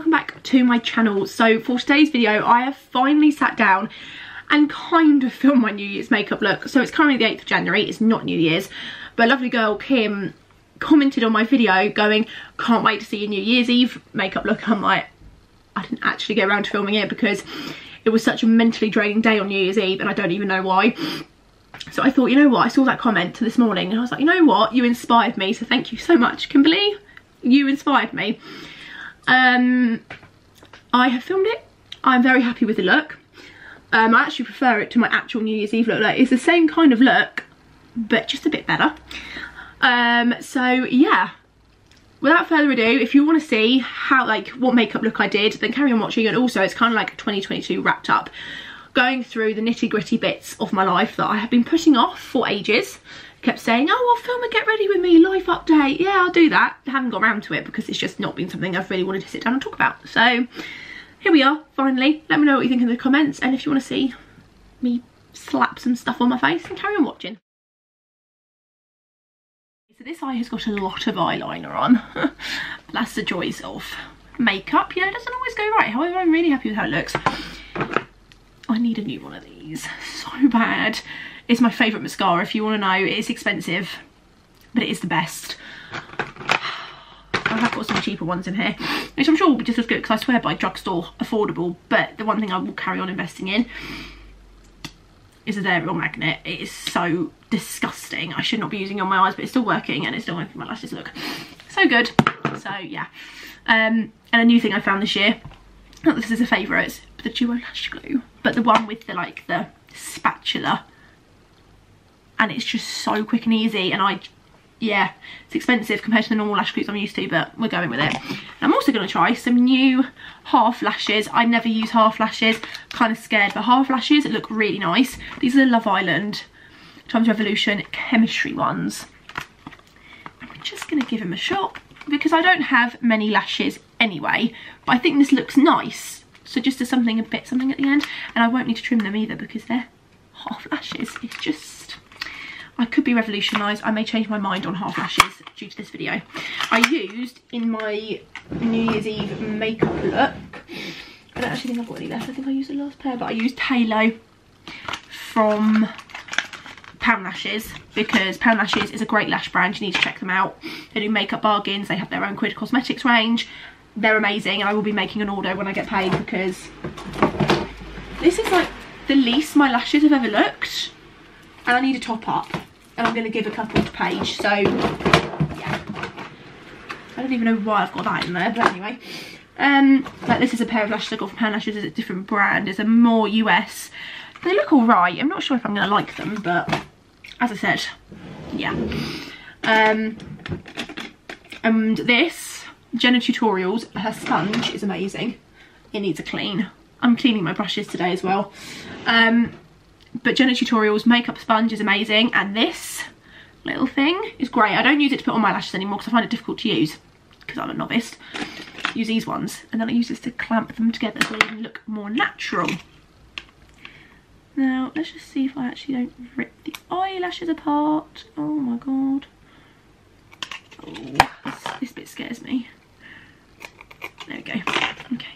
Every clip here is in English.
welcome back to my channel. So for today's video I have finally sat down and kind of filmed my New Year's makeup look. So it's currently the 8th of January, it's not New Year's, but a lovely girl Kim commented on my video going, can't wait to see your New Year's Eve makeup look. I'm like, I didn't actually get around to filming it because it was such a mentally draining day on New Year's Eve and I don't even know why. So I thought, you know what, I saw that comment this morning and I was like, you know what, you inspired me, so thank you so much, Kimberly. You inspired me. I have filmed it. I'm very happy with the look. I actually prefer it to my actual New Year's Eve look. Like, it's the same kind of look, but just a bit better. So yeah, without further ado, if you want to see how, like, what makeup look I did, then carry on watching. And also it's kind of like 2022 wrapped up, going through the nitty gritty bits of my life that I have been putting off for ages. Kept saying, oh, I'll film a get ready with me life update. Yeah, I'll do that. I haven't got around to it because it's just not been something I've really wanted to sit down and talk about. So here we are, finally. Let me know what you think in the comments, and if you want to see me slap some stuff on my face, then carry on watching. So this eye has got a lot of eyeliner on. That's the joys of makeup. Yeah, it doesn't always go right. However, I'm really happy with how it looks. I need a new one of these so bad. It's my favourite mascara, if you want to know. It's expensive, but it is the best. I have got some cheaper ones in here, which I'm sure will be just as good, because I swear by drugstore affordable. But the one thing I will carry on investing in is a Real magnet. It is so disgusting. I should not be using it on my eyes, but it's still working, and it's still making my lashes look so good. So yeah. And a new thing I found this year, not that this is a favourite, it's the Duo Lash Glue, but the one with the spatula. And it's just so quick and easy, and yeah, it's expensive compared to the normal lash glues I'm used to, but we're going with it. And I'm also going to try some new half lashes. I never use half lashes, kind of scared, but half lashes look really nice. These are the Love Island Times Revolution Chemistry ones. And we're just going to give them a shot, because I don't have many lashes anyway, but I think this looks nice. So just as something at the end, and I won't need to trim them either because they're half lashes. It's just, I could be revolutionised. I may change my mind on half lashes due to this video. I used, in my New Year's Eve makeup look, I don't actually think I've got any left. I think I used the last pair, but I used Halo from Pound Lashes, because Pound Lashes is a great lash brand. You need to check them out. They do makeup bargains. They have their own Quid Cosmetics range. They're amazing, and I will be making an order when I get paid, because this is like the least my lashes have ever looked. And I need a top up, and I'm going to give a couple to Paige, so yeah. I don't even know why I've got that in there, but anyway. Like, this is a pair of lashes I got from Pound Lashes. It's a different brand, it's a more US. They look alright. I'm not sure if I'm going to like them, but as I said, yeah. And this, Jenna Tutorials, her sponge is amazing. It needs a clean. I'm cleaning my brushes today as well. But Jenna Tutorials makeup sponge is amazing, and this little thing is great. I don't use it to put on my lashes anymore because I find it difficult to use because I'm a novice. I use these ones, and then I use this to clamp them together so they look more natural. Now let's just see if I actually don't rip the eyelashes apart. Oh my god. Oh, this bit scares me. There we go. Okay.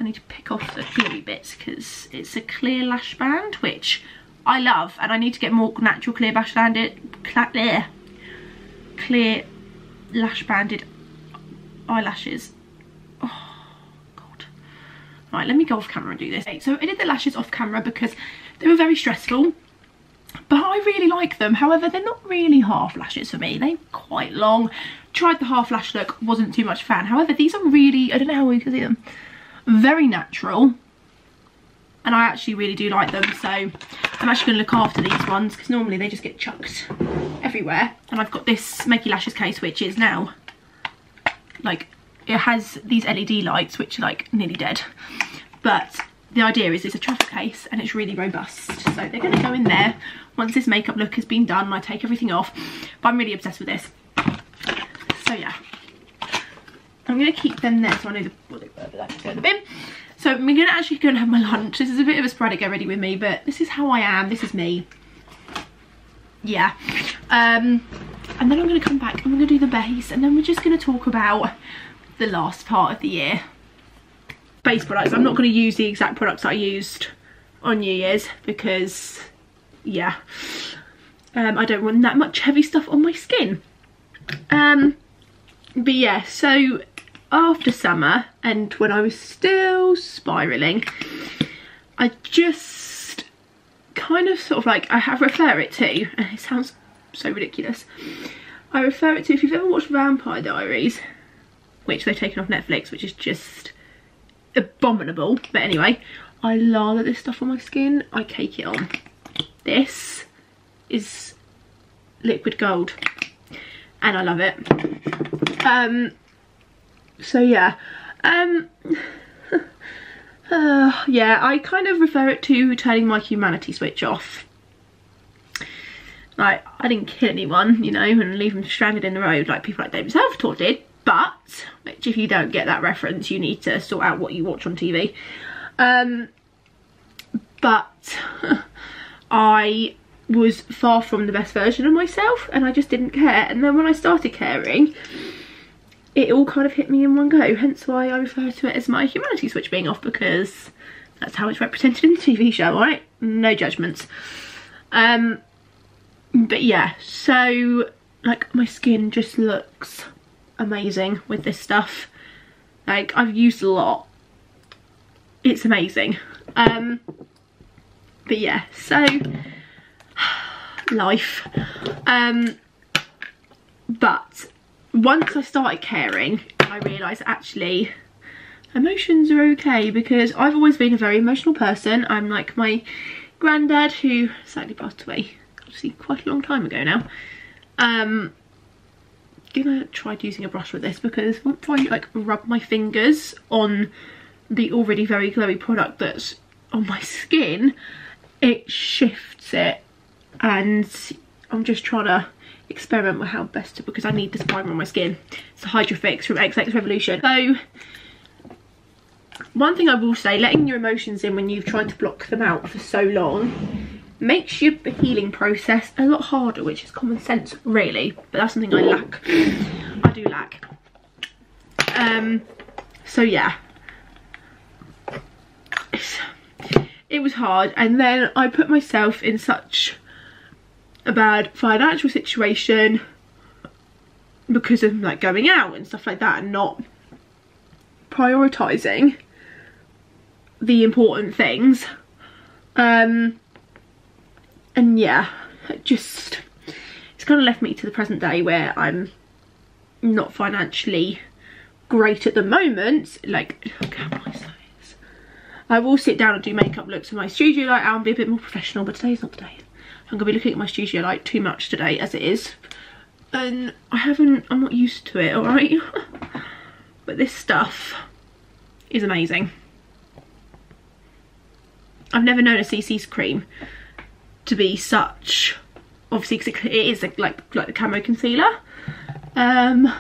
I need to pick off the glittery bits because it's a clear lash band, which I love, and I need to get more natural clear lash banded eyelashes. Oh god. Right, let me go off camera and do this. Okay, so I did the lashes off camera because they were very stressful, but I really like them. However, they're not really half lashes for me. They're quite long. Tried the half lash look, wasn't too much fan. However, these are really, I don't know how we can see them, very natural, and I actually really do like them. So I'm actually going to look after these ones because normally they just get chucked everywhere. And I've got this Makey Lashes case, which is now like, it has these LED lights which are like nearly dead, but the idea is it's a travel case and it's really robust, so they're going to go in there once this makeup look has been done and I take everything off. But I'm really obsessed with this, so yeah, I'm going to keep them there so I know go in the bin. So I'm actually going to have my lunch. This is a bit of a sporadic get ready with me, but this is how I am. This is me. Yeah. And then I'm going to come back and we're going to do the base, and then we're just going to talk about the last part of the year. Base products. I'm not going to use the exact products I used on New Year's because, yeah, I don't want that much heavy stuff on my skin. But yeah, so after summer and when I was still spiralling, I just kind of sort of like, I refer it to, and it sounds so ridiculous, I refer it to, if you've ever watched Vampire Diaries, which they've taken off Netflix, which is just abominable, but anyway, I lather this stuff on my skin, I cake it on. This is liquid gold and I love it. So yeah, yeah, I kind of refer it to turning my humanity switch off. Like, I didn't kill anyone, you know, and leave them stranded in the road like people like David Self-Taught did, but, which if you don't get that reference, you need to sort out what you watch on TV. But I was far from the best version of myself and I just didn't care. And then when I started caring, it all kind of hit me in one go, hence why I refer to it as my humanity switch being off, because that's how it's represented in the TV show, alright? No judgments. But yeah, so like my skin just looks amazing with this stuff. Like, I've used a lot. It's amazing. But yeah, so life. But once I started caring, I realised actually emotions are okay, because I've always been a very emotional person. I'm like my granddad, who sadly passed away obviously quite a long time ago now. Gonna try using a brush with this, because once I like rub my fingers on the already very glowy product that's on my skin, it shifts it, and I'm just trying to experiment with how best to, because I need this primer on my skin. It's the Hydra Fix from XX Revolution. So one thing I will say, letting your emotions in when you've tried to block them out for so long makes your healing process a lot harder, which is common sense really, but that's something I lack. I do lack. So yeah, it was hard, and then I put myself in such a bad financial situation because of like going out and stuff like that and not prioritising the important things. And yeah, it's kind of left me to the present day where I'm not financially great at the moment. Like, look how nice that is. I will sit down and do makeup looks with my studio light out and be a bit more professional, but today's not today. I'm gonna be looking at my studio light too much today as it is, and I'm not used to it, alright? But this stuff is amazing. I've never known a CC's cream to be such, obviously because it is like the camo concealer. Great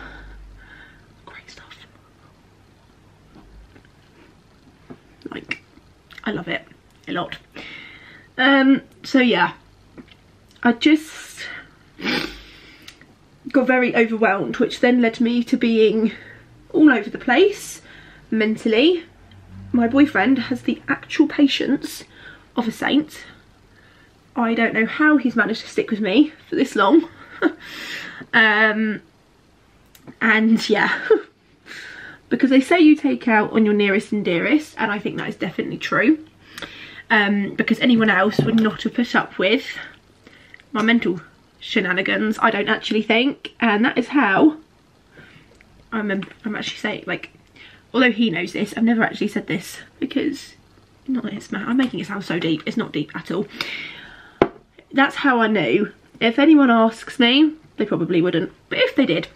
stuff. Like, I love it a lot. So yeah, I just got very overwhelmed, which then led me to being all over the place mentally. My boyfriend has the actual patience of a saint. I don't know how he's managed to stick with me for this long. And yeah, because they say you take out on your nearest and dearest, and I think that is definitely true. Because anyone else would not have put up with my mental shenanigans, I don't actually think, and that is how I'm actually saying, like, although he knows this, I've never actually said this because I'm making it sound so deep. It's not deep at all. That's how I knew. If anyone asks me, they probably wouldn't, but if they did,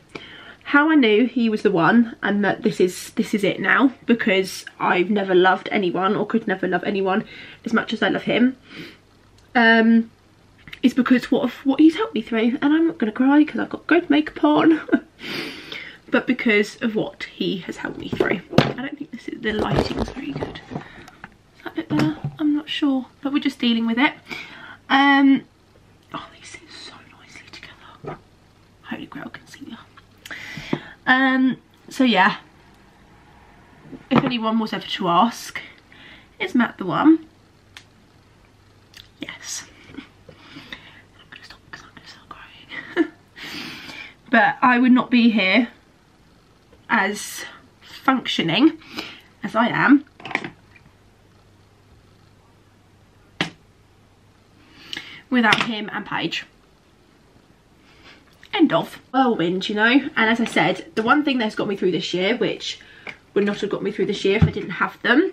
how I knew he was the one and that this is it now, because I've never loved anyone or could never love anyone as much as I love him, is because of what he's helped me through. And I'm not gonna cry because I've got good makeup on. But because of what he has helped me through. I don't think the lighting is very good. Is that a bit better? I'm not sure, but we're just dealing with it. Oh, these sit so nicely together. Holy Grail concealer. So yeah, if anyone was ever to ask, is Matt the one? Yes. I'm gonna stop because I'm gonna start crying. But I would not be here as functioning as I am without him and Paige. End of. Whirlwind, you know. And as I said, the one thing that's got me through this year, which would not have got me through this year if I didn't have them,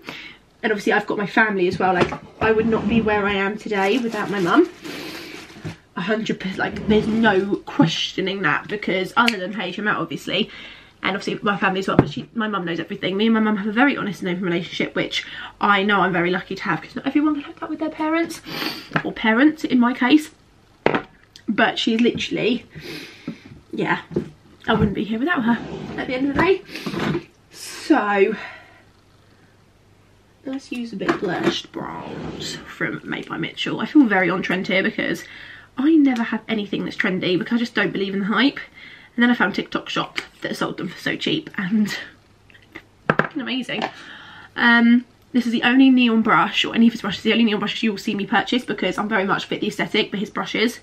and obviously I've got my family as well, like I would not be where I am today without my mum. 100%, like there's no questioning that, because other than Paige and Matt obviously, and obviously my family as well, but my mum knows everything. Me and my mum have a very honest and open relationship, which I know I'm very lucky to have, because not everyone can have that with their parents, or parents in my case. But she's literally, yeah, I wouldn't be here without her at the end of the day. So let's use a bit of blushed bronze from Made by Mitchell. I feel very on trend here because I never have anything that's trendy because I just don't believe in the hype. And then I found TikTok shops that sold them for so cheap and fucking amazing. This is the only neon brush, or any of his brushes, the only neon brushes you will see me purchase, because I'm very much fit the aesthetic, but his brushes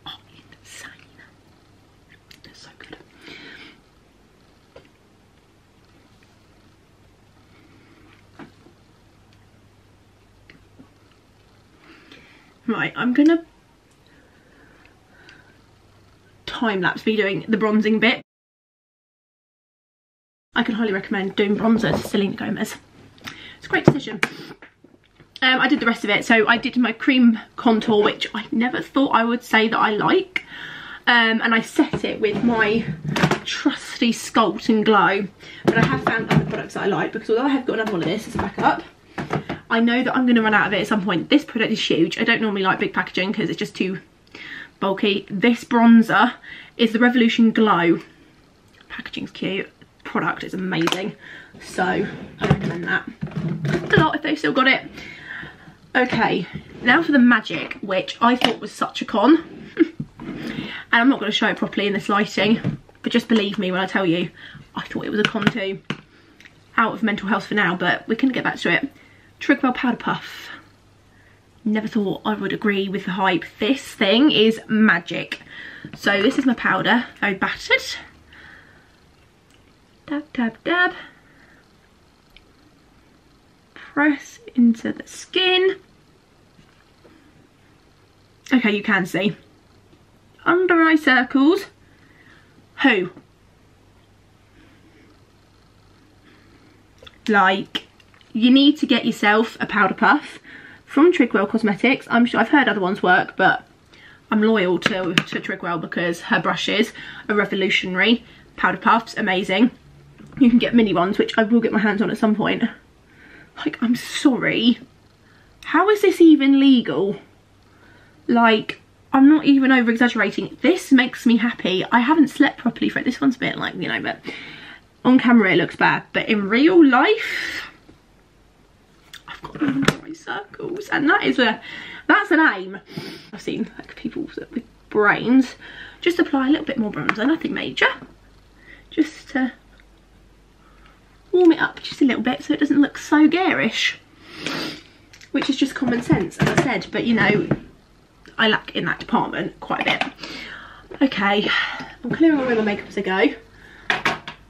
are insane. They're so good. Right, I'm gonna time-lapse me doing the bronzing bit. I can highly recommend doing bronzer to Selena Gomez. It's a great decision. I did the rest of it. So I did my cream contour, which I never thought I would say that I like. And I set it with my trusty Sculpt and Glow. But I have found other products that I like, because although I have got another one of this as a backup, I know that I'm going to run out of it at some point. This product is huge. I don't normally like big packaging because it's just too bulky. This bronzer is the Revolution Glow. Packaging's cute. Product is amazing. So I recommend that a lot if they've still got it. Okay, now for the Magic, which I thought was such a con. And I'm not going to show it properly in this lighting, but just believe me when I tell you, I thought it was a con too. Out of mental health for now, but we can get back to it. Trigwell Powder Puff. Never thought I would agree with the hype. This thing is magic. So this is my powder, very battered. Dab, dab, dab. Press into the skin. Okay, you can see. Under eye circles. Who? Like, you need to get yourself a powder puff from Trigwell Cosmetics. I'm sure I've heard other ones work, but I'm loyal to Trigwell because her brushes are revolutionary. Powder puffs, amazing. You can get mini ones, which I will get my hands on at some point. Like, I'm sorry. How is this even legal? Like, I'm not even over exaggerating. This makes me happy. I haven't slept properly for it. This one's a bit like, you know, but on camera it looks bad. But in real life, I've got under eye circles. And that's an aim. I've seen like people with brains just apply a little bit more bronzer, nothing major. Just to warm it up just a little bit so it doesn't look so garish. Which is just common sense, as I said, but you know, I lack in that department quite a bit. Okay, I'm clearing away my makeup as I go,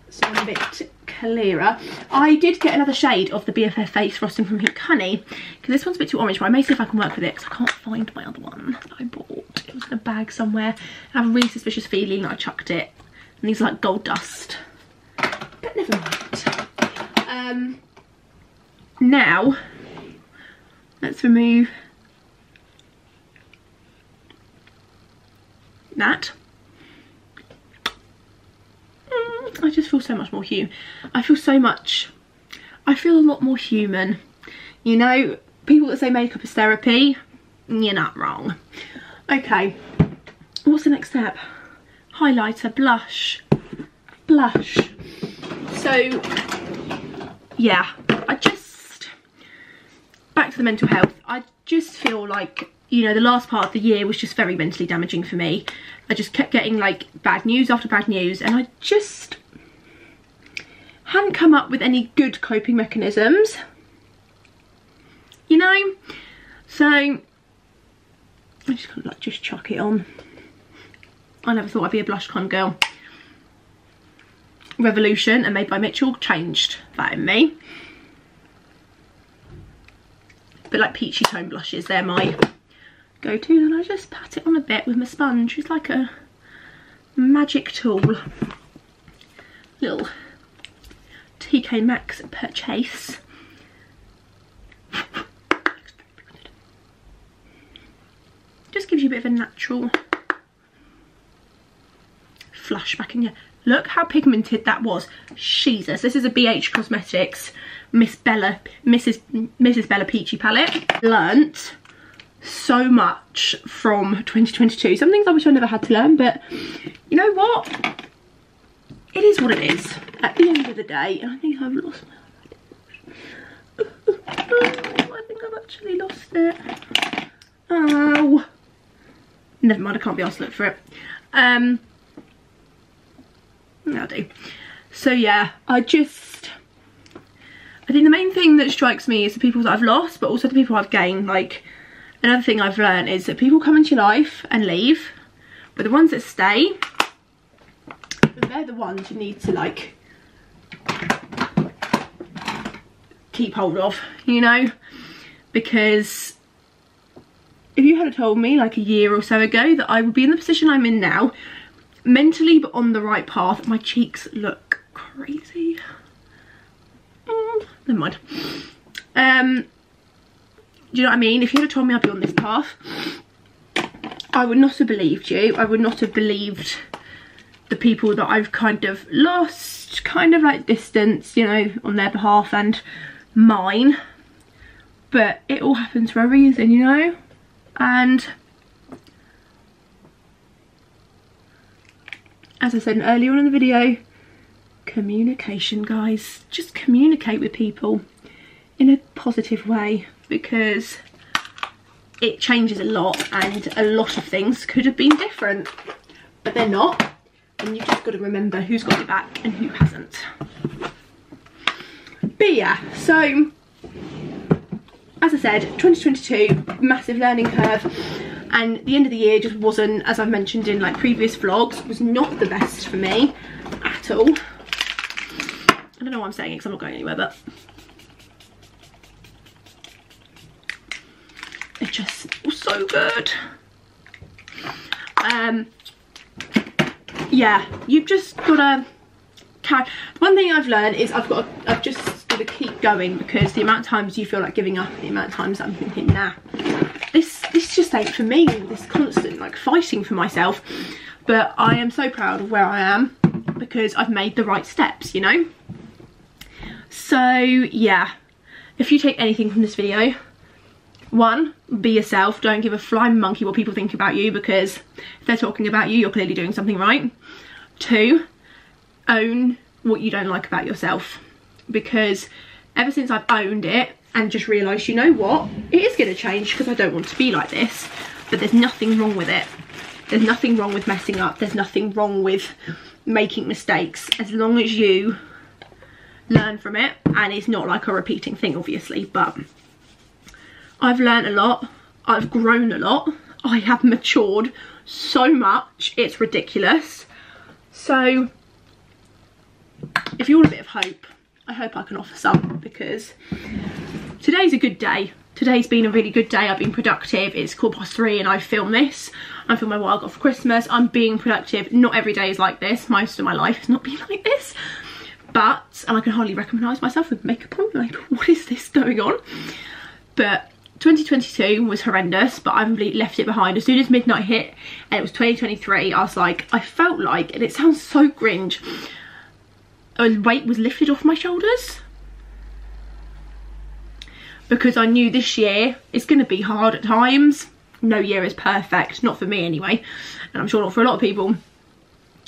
so I'm a bit clearer. I did get another shade of the BFF Face Frosting from Pink Honey, because this one's a bit too orange, but I may see if I can work with it, because I can't find my other one that I bought. It was in a bag somewhere. I have a really suspicious feeling that I chucked it, and these are like gold dust. But never mind. Now, let's remove that. I just feel so much more human. I feel a lot more human. You know, people that say makeup is therapy, you're not wrong. Okay, what's the next step? Highlighter, blush. So, yeah, back to the mental health. I just feel like, you know, the last part of the year was just very mentally damaging for me. I just kept getting like bad news after bad news, and I just hadn't come up with any good coping mechanisms, you know. So I just kind of like just chuck it on. I never thought I'd be a blush con girl. Revolution and Made by Mitchell changed that in me. But like peachy tone blushes, they're my go-to. And I just pat it on a bit with my sponge. It's like a magic tool. Little TK Maxx purchase. Just gives you a bit of a natural flush back in your... Look how pigmented that was. Jesus, this is a BH Cosmetics Mrs. Bella Peachy palette. Learnt so much from 2022. Some things I wish I never had to learn, but you know what? It is what it is at the end of the day. And I think I've lost my... I think I've actually lost it. Oh. Never mind, I can't be asked to look for it. I'll do. So yeah, I think the main thing that strikes me is the people that I've lost, but also the people I've gained. Like, another thing I've learned is that people come into your life and leave, but the ones that stay, they're the ones you need to like keep hold of, you know. Because if you had told me like a year or so ago that I would be in the position I'm in now, mentally but on the right path, my cheeks look crazy. Never mind. Do you know what I mean? If you had told me I'd be on this path, I would not have believed you. I would not have believed the people that I've kind of lost, kind of like distance, you know, on their behalf and mine. But it all happens for a reason, you know. And as I said earlier on in the video, communication, guys. Just communicate with people in a positive way, because it changes a lot and a lot of things could have been different, but they're not. And you've just got to remember who's got your back and who hasn't. But yeah, so as I said, 2022, massive learning curve. And the end of the year just wasn't, as I've mentioned in like previous vlogs, was not the best for me at all. I don't know why I'm saying it because I'm not going anywhere, but it just was so good. Yeah, you've just gotta carry. One thing I've learned is I've just gotta keep going, because the amount of times you feel like giving up, the amount of times I'm thinking, nah, this just ain't for me, this constant like fighting for myself. But I am so proud of where I am because I've made the right steps, you know. So yeah, if you take anything from this video, 1, be yourself. Don't give a flying monkey what people think about you, because if they're talking about you, you're clearly doing something right. 2, own what you don't like about yourself, because ever since I've owned it and just realised, you know what, it is going to change because I don't want to be like this, but there's nothing wrong with it. There's nothing wrong with messing up. There's nothing wrong with making mistakes, as long as you learn from it. And it's not like a repeating thing, obviously, but I've learned a lot. I've grown a lot. I have matured so much, it's ridiculous. So if you want a bit of hope, I hope I can offer some, because today's a good day. Today's been a really good day. I've been productive. It's 3:15 and I filmed this. I'm filming what I got for Christmas. I'm being productive. Not every day is like this. Most of my life has not been like this. But, and I can hardly recognise myself with makeup on. Like, what is this going on? But 2022 was horrendous, but I've left it behind. As soon as midnight hit and it was 2023, I was like, I felt like, and it sounds so cringe, a weight was lifted off my shoulders. Because I knew this year is going to be hard at times. No year is perfect, not for me anyway, and I'm sure not for a lot of people.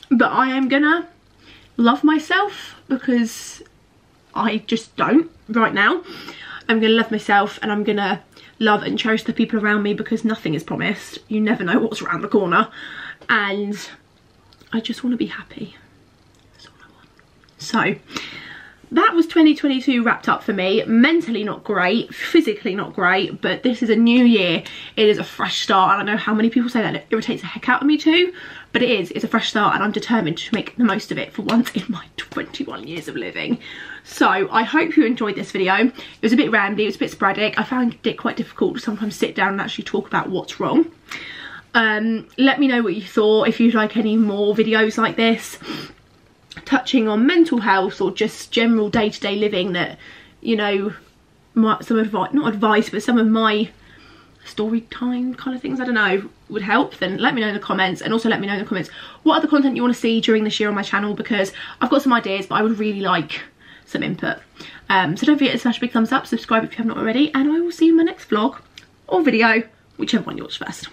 But I am gonna love myself, because I just don't right now. I'm gonna love myself, and I'm gonna love and cherish the people around me, because nothing is promised. You never know what's around the corner, and I just want to be happy. That's all I want. So that was 2022 wrapped up for me. Mentally not great, physically not great, but this is a new year. It is a fresh start, and I know how many people say that, and it irritates the heck out of me too, but it's a fresh start, and I'm determined to make the most of it for once in my 21 years of living. So I hope you enjoyed this video. It was a bit rambly, it was a bit sporadic. I found it quite difficult to sometimes sit down and actually talk about what's wrong. Let me know what you thought, if you'd like any more videos like this, touching on mental health or just general day-to-day living that, you know, some advice, not advice, but some of my story time kind of things, I don't know, would help. Then let me know in the comments, and also let me know in the comments what other content you want to see during this year on my channel, because I've got some ideas, but I would really like some input. So don't forget to smash a big thumbs up, subscribe if you have not already, and I will see you in my next vlog or video, whichever one you watch first.